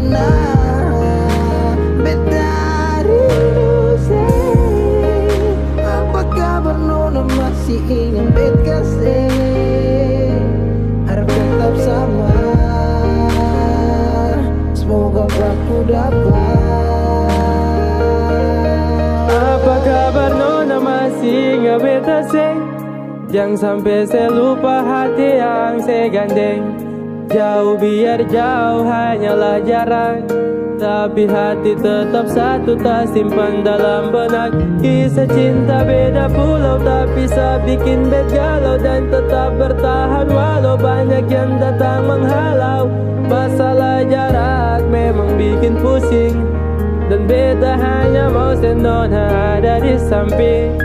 mana? Beta rindu sih. Apa kabar nona, masih ingat bet kasih? Harap tetap sama, semoga aku dapat. Apa kabar nona, masih ingat beta sih? Jangan sampai saya lupa hati yang saya gandeng. Jauh biar jauh hanyalah jarak, tapi hati tetap satu, tak simpan dalam benak. Kisah cinta beda pulau, tapi bisa bikin bet galau. Dan tetap bertahan walau banyak yang datang menghalau. Masalah jarak memang bikin pusing, dan beta hanya mau senona ada di samping.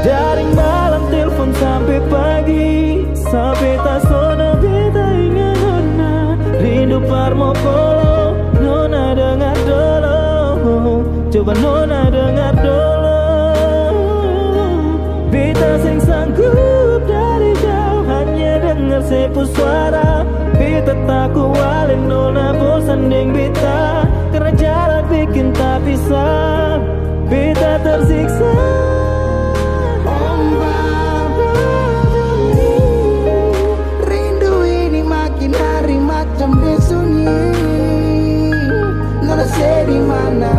Dari malam telepon sampai pagi, sampai tak sono beta ingat nona. Rindu parmo polo, nona dengar dulu. Coba nona dengar dulu. Beta sing sanggup dari jauh hanya dengar sepu suara. Beta tak kualin nona, bosan deng beta, karena jarak bikin tak bisa. Beta tersiksa. Di mana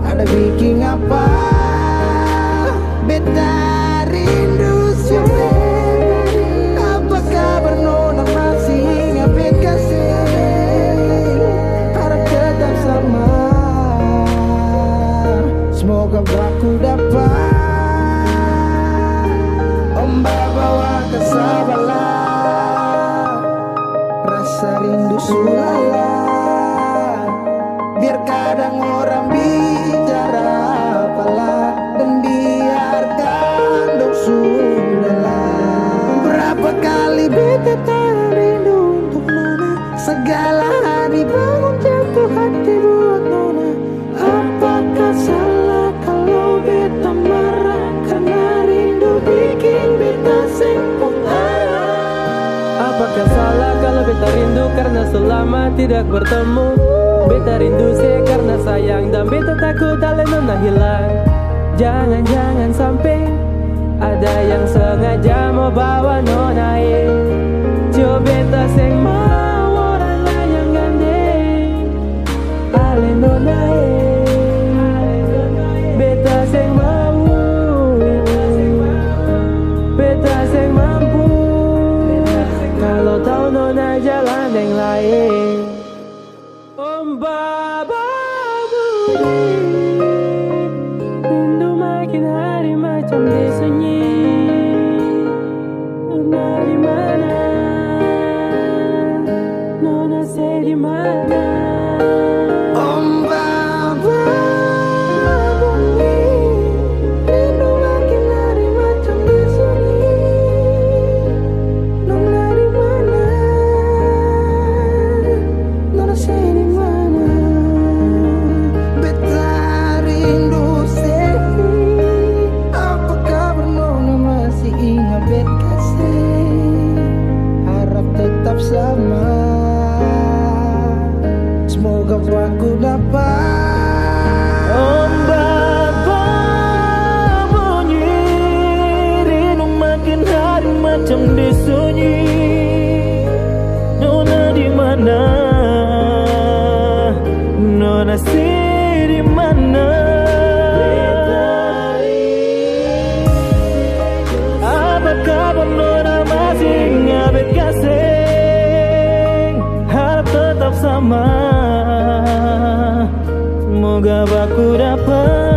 ada bikin apa? Beta rindu siapa? Apa kabar nona, masih ingat bet kasih? Harap tetap sama, semoga aku dapat. Ombak bawa kesabaran, rasa rindu sulala. Biar kadang orang bicara apalah, dan biarkan dong sudahlah. Berapa kali beta tak rindu untuk nona, segala hari bangun jatuh hati buat nona. Apakah salah kalau beta marah, karena rindu bikin beta sempung arah? Apakah salah kalau beta rindu karena selama tidak bertemu? Beta rindu sih karena sayang, dan beta takut ale nona hilang. Jangan-jangan sampai ada yang sengaja mau bawa nona coba beta sing mau orang lain yang gandeng ale nona beta sing mau, beta sing mampu. Kalau tahu nona jalan yang lain. Baba bunyi, rindu makin hari macam disunyi. Nona di mana? Nona say di mana? Baba bunyi, rindu makin hari macam disunyi. Nona di mana? Nona say di mana? Sama, semoga aku dapat. Ombak bunyi, rindu makin hari macam disunyi. Nona di mana? Nona sih di mana? Apa kabar nona, masih ingat bet kasih? Sama, semoga aku dapat.